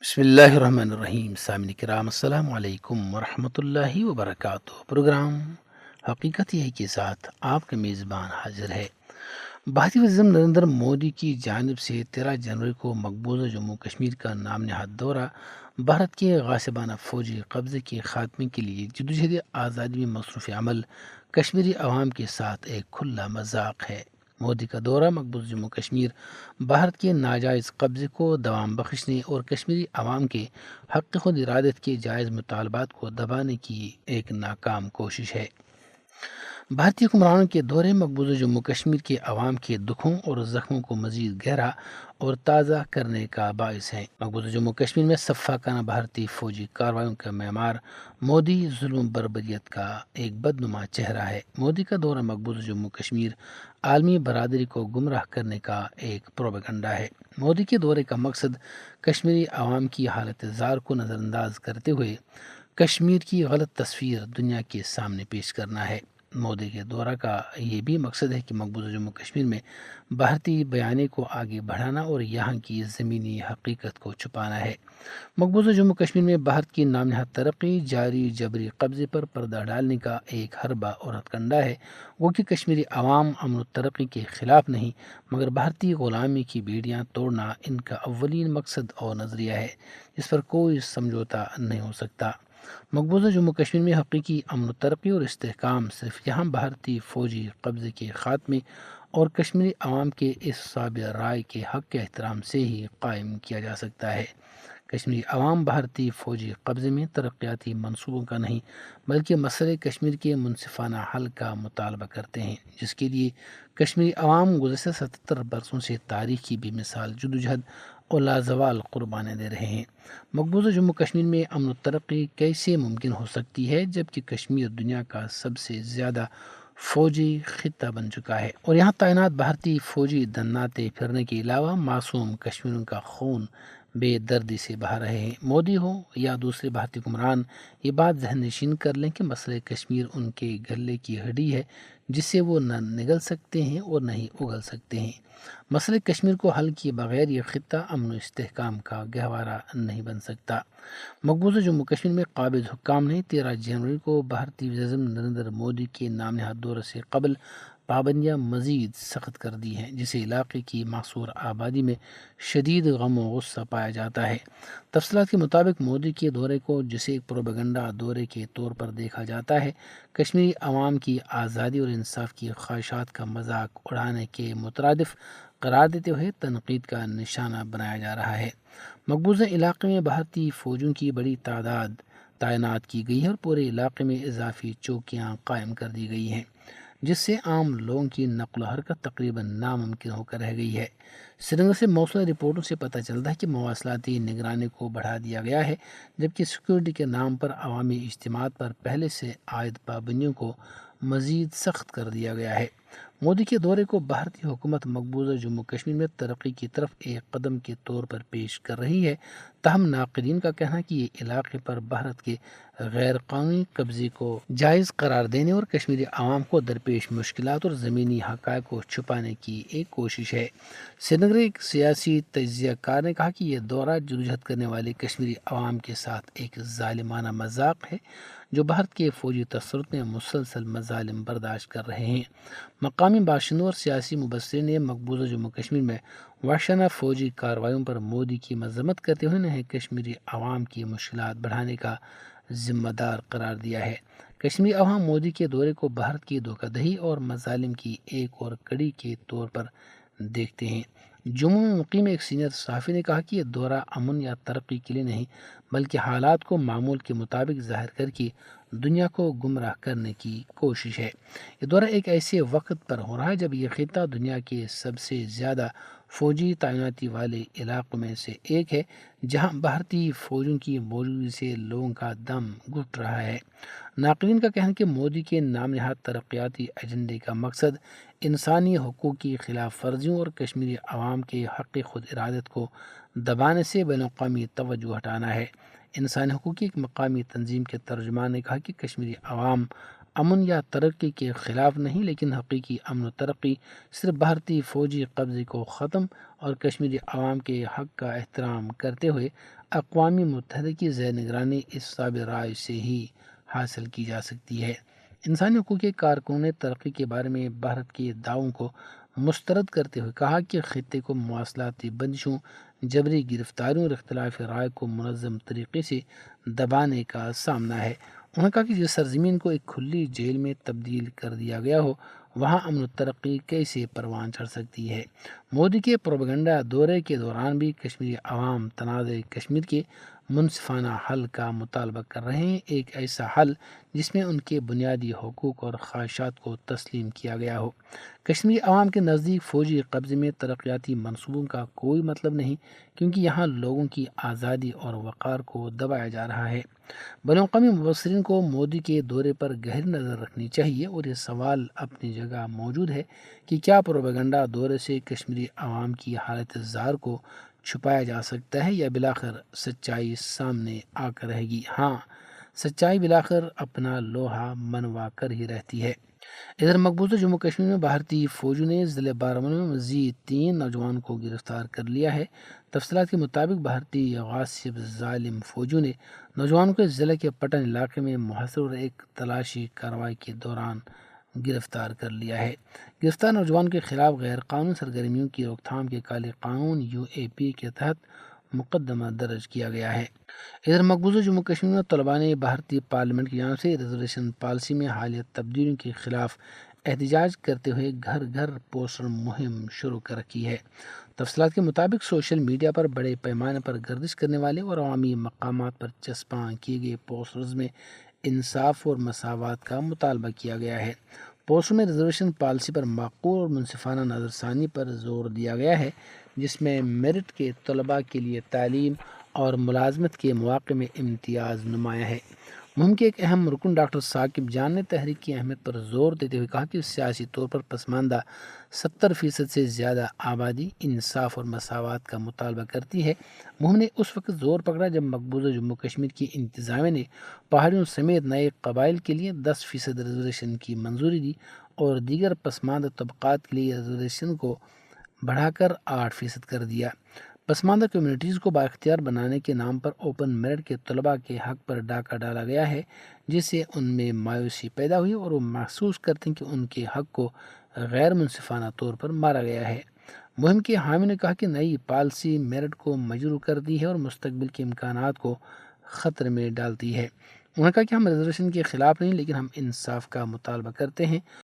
بسم اللہ الرحمن الرحیم، سامعین کرام السلام علیکم ورحمۃ اللہ وبرکاتہ۔ پروگرام حقیقت یہ ہے کے ساتھ آپ کا میزبان حاضر ہے۔ بھارتی وزیر نریندر مودی کی جانب سے 13 جنوری کو مقبوضہ جموں کشمیر کا نام نہاد دورہ بھارت کے غاصبانہ فوجی قبضے کے خاتمے کے لیے جدوجہد آزادی میں مصروف عمل کشمیری عوام کے ساتھ ایک کھلا مذاق ہے۔ مودی کا دورہ مقبوضہ جموں کشمیر بھارت کے ناجائز قبضے کو دوام بخشنے اور کشمیری عوام کے حق خود ارادت کے جائز مطالبات کو دبانے کی ایک ناکام کوشش ہے۔ بھارتی حکمرانوں کے دورے مقبوضہ جموں کشمیر کے عوام کے دکھوں اور زخموں کو مزید گہرا اور تازہ کرنے کا باعث ہے۔ مقبوضہ جموں کشمیر میں سفاکانہ بھارتی فوجی کارروائیوں کا معمار مودی ظلم بربریت کا ایک بدنما چہرہ ہے۔ مودی کا دورہ مقبوضہ جموں کشمیر عالمی برادری کو گمراہ کرنے کا ایک پروپیگنڈا ہے۔ مودی کے دورے کا مقصد کشمیری عوام کی حالت زار کو نظر انداز کرتے ہوئے کشمیر کی غلط تصویر دنیا کے سامنے پیش کرنا ہے۔ مودی کے دورہ کا یہ بھی مقصد ہے کہ مقبوضہ جموں کشمیر میں بھارتی بیانے کو آگے بڑھانا اور یہاں کی زمینی حقیقت کو چھپانا ہے۔ مقبوضہ جموں کشمیر میں بھارت کی نام نہاد ترقی جاری جبری قبضے پر پردہ ڈالنے کا ایک حربہ اور ہتھ کنڈا ہے۔ وہ کہ کشمیری عوام امن و ترقی کے خلاف نہیں مگر بھارتی غلامی کی بیڑیاں توڑنا ان کا اولین مقصد اور نظریہ ہے، جس پر کوئی سمجھوتا نہیں ہو سکتا۔ مقبوضہ جموں کشمیر میں حقیقی امن و ترقی اور استحکام صرف یہاں بھارتی فوجی قبضے کے خاتمے اور کشمیری عوام کے اس صابر رائے کے حق کے احترام سے ہی قائم کیا جا سکتا ہے۔ کشمیری عوام بھارتی فوجی قبضے میں ترقیاتی منصوبوں کا نہیں بلکہ مسئلہ کشمیر کے منصفانہ حل کا مطالبہ کرتے ہیں، جس کے لیے کشمیری عوام گزشتہ 77 برسوں سے تاریخی بے مثال جدوجہد اور لازوال قربانیں دے رہے ہیں۔ مقبوضہ جموں کشمیر میں امن و ترقی کیسے ممکن ہو سکتی ہے جبکہ کشمیر دنیا کا سب سے زیادہ فوجی خطہ بن چکا ہے اور یہاں تعینات بھارتی فوجی دھناتے پھرنے کے علاوہ معصوم کشمیریوں کا خون بے دردی سے بہا رہے ہیں۔ مودی ہو یا دوسرے بھارتی حکمران یہ بات ذہن نشین کر لیں کہ مسئلہ کشمیر ان کے گلے کی ہڈی ہے جس سے وہ نہ نگل سکتے ہیں اور نہ ہی اگل سکتے ہیں۔ مسئلہ کشمیر کو حل کیے بغیر یہ خطہ امن و استحکام کا گہوارہ نہیں بن سکتا۔ مقبوضہ جموں کشمیر میں قابض حکام نے 13 جنوری کو بھارتی وزیر نریندر مودی کے نام نہاد دورے سے قبل پابندیاں مزید سخت کر دی ہیں، جسے علاقے کی معصور آبادی میں شدید غم و غصہ پایا جاتا ہے۔ تفصیلات کے مطابق مودی کے دورے کو جسے ایک پروپیگنڈا دورے کے طور پر دیکھا جاتا ہے، کشمیری عوام کی آزادی اور انصاف کی خواہشات کا مذاق اڑانے کے مترادف قرار دیتے ہوئے تنقید کا نشانہ بنایا جا رہا ہے۔ مقبوضہ علاقے میں بھارتی فوجوں کی بڑی تعداد تعینات کی گئی ہے اور پورے علاقے میں اضافی چوکیاں قائم کر دی گئی ہیں، جس سے عام لوگوں کی نقل و حرکت تقریباً ناممکن ہو کر رہ گئی ہے۔ سری نگر سے موصول رپورٹوں سے پتہ چلتا ہے کہ مواصلاتی نگرانی کو بڑھا دیا گیا ہے، جبکہ سیکورٹی کے نام پر عوامی اجتماعات پر پہلے سے عائد پابندیوں کو مزید سخت کر دیا گیا ہے۔ مودی کے دورے کو بھارتی حکومت مقبوضہ جموں کشمیر میں ترقی کی طرف ایک قدم کے طور پر پیش کر رہی ہے، تاہم ناقدین کا کہنا ہے کہ یہ علاقے پر بھارت کے غیر قانونی قبضے کو جائز قرار دینے اور کشمیری عوام کو درپیش مشکلات اور زمینی حقائق کو چھپانے کی ایک کوشش ہے۔ سری نگر ایک سیاسی تجزیہ کار نے کہا کہ یہ دورہ جدوجہد کرنے والے کشمیری عوام کے ساتھ ایک ظالمانہ مذاق ہے جو بھارت کے فوجی تسلط میں مسلسل مظالم برداشت کر رہے ہیں۔ مقامی باشندوں اور سیاسی مبصرین نے مقبوضہ جموں کشمیر میں وحشانہ فوجی کارروائیوں پر مودی کی مذمت کرتے ہوئے انہیں کشمیری عوام کی مشکلات بڑھانے کا ذمہ دار قرار دیا ہے۔ کشمیری عوام مودی کے دورے کو بھارت کی دھوکہ دہی اور مظالم کی ایک اور کڑی کے طور پر دیکھتے ہیں۔ جموں میں مقیم ایک سینئر صحافی نے کہا کہ یہ دورہ امن یا ترقی کے لیے نہیں بلکہ حالات کو معمول کے مطابق ظاہر کر کے دنیا کو گمراہ کرنے کی کوشش ہے۔ یہ دورہ ایک ایسے وقت پر ہو رہا ہے جب یہ خطہ دنیا کے سب سے زیادہ فوجی تعیناتی والے علاقوں میں سے ایک ہے، جہاں بھارتی فوجوں کی موجودگی سے لوگوں کا دم گھٹ رہا ہے۔ ناقدین کا کہنا ہے کہ مودی کے نام نہاد ترقیاتی ایجنڈے کا مقصد انسانی حقوق کی خلاف ورزیوں اور کشمیری عوام کے حق خود ارادت کو دبانے سے بین الاقوامی توجہ ہٹانا ہے۔ انسانی حقوق کی ایک مقامی تنظیم کے ترجمان نے کہا کہ کشمیری عوام امن یا ترقی کے خلاف نہیں لیکن حقیقی امن و ترقی صرف بھارتی فوجی قبضے کو ختم اور کشمیری عوام کے حق کا احترام کرتے ہوئے اقوام متحدہ کی زیر نگرانی اس صاب رائے سے ہی حاصل کی جا سکتی ہے۔ انسانی حقوق کے کارکنوں نے ترقی کے بارے میں بھارت کے دعووں کو مسترد کرتے ہوئے کہا کہ خطے کو مواصلاتی بندشوں، جبری گرفتاریوں اور اختلاف رائے کو منظم طریقے سے دبانے کا سامنا ہے۔ انہوں نے کہا کہ جس سرزمین کو ایک کھلی جیل میں تبدیل کر دیا گیا ہو، وہاں امن و ترقی کیسے پروان چڑھ سکتی ہے۔ مودی کے پروپیگنڈا دورے کے دوران بھی کشمیری عوام تنازع کشمیر کے منصفانہ حل کا مطالبہ کر رہے ہیں، ایک ایسا حل جس میں ان کے بنیادی حقوق اور خواہشات کو تسلیم کیا گیا ہو۔ کشمیری عوام کے نزدیک فوجی قبضے میں ترقیاتی منصوبوں کا کوئی مطلب نہیں، کیونکہ یہاں لوگوں کی آزادی اور وقار کو دبایا جا رہا ہے۔ بین الاقوامی مبصرین کو مودی کے دورے پر گہری نظر رکھنی چاہیے اور یہ سوال اپنی جگہ موجود ہے کہ کیا پروپیگنڈا دورے سے کشمیری عوام کی حالت زار کو چھپایا جا سکتا ہے یا بالآخر سچائی سامنے آ کر رہے گی؟ ہاں، سچائی بالآخر اپنا لوہا منوا کر ہی رہتی ہے۔ ادھر مقبوضہ جموں کشمیر میں بھارتی فوجوں نے ضلع بارہمولہ میں مزید 3 نوجوانوں کو گرفتار کر لیا ہے۔ تفصیلات کے مطابق بھارتی غاصب ظالم فوجوں نے نوجوانوں کو ضلع کے پٹن علاقے میں محاصرے اور ایک تلاشی کارروائی کے دوران گرفتار کر لیا ہے۔ گرفتار نوجوانوں کے خلاف غیر قانونی سرگرمیوں کی روک تھام کے کالے قانون UAP کے تحت مقدمہ درج کیا گیا ہے۔ ادھر مقبوضہ جموں کشمیر میں طلباء نے بھارتی پارلیمنٹ کی جانب سے ریزرویشن پالیسی میں حالیہ تبدیلیوں کے خلاف احتجاج کرتے ہوئے گھر گھر پوسٹر مہم شروع کر رکھی ہے۔ تفصیلات کے مطابق سوشل میڈیا پر بڑے پیمانے پر گردش کرنے والے اور عوامی مقامات پر چسپاں کیے گئے پوسٹرز میں انصاف اور مساوات کا مطالبہ کیا گیا ہے۔ پوسٹر میں ریزرویشن پالیسی پر معقول اور منصفانہ نظر ثانی پر زور دیا گیا ہے، جس میں میرٹ کے طلباء کے لیے تعلیم اور ملازمت کے مواقع میں امتیاز نمایاں ہے۔ مہم کے ایک اہم رکن ڈاکٹر ثاقب جان نے تحریک کی اہمیت پر زور دیتے ہوئے کہا کہ سیاسی طور پر پسماندہ 70% سے زیادہ آبادی انصاف اور مساوات کا مطالبہ کرتی ہے۔ مہم نے اس وقت زور پکڑا جب مقبوضہ جموں کشمیر کی انتظامیہ نے پہاڑیوں سمیت نئے قبائل کے لیے 10% ریزرویشن کی منظوری دی اور دیگر پسماندہ طبقات کے لیے ریزرویشن کو بڑھا کر 8% کر دیا۔ پسماندہ کمیونٹیز کو بااختیار بنانے کے نام پر اوپن میرٹ کے طلباء کے حق پر ڈاکہ ڈالا گیا ہے، جس سے ان میں مایوسی پیدا ہوئی اور وہ محسوس کرتے ہیں کہ ان کے حق کو غیر منصفانہ طور پر مارا گیا ہے۔ مہم کے حامی نے کہا کہ نئی پالیسی میرٹ کو مجروح کرتی ہے اور مستقبل کے امکانات کو خطرے میں ڈالتی ہے۔ انہوں نے کہا کہ ہم ریزرویشن کے خلاف نہیں، لیکن ہم انصاف کا مطالبہ کرتے ہیں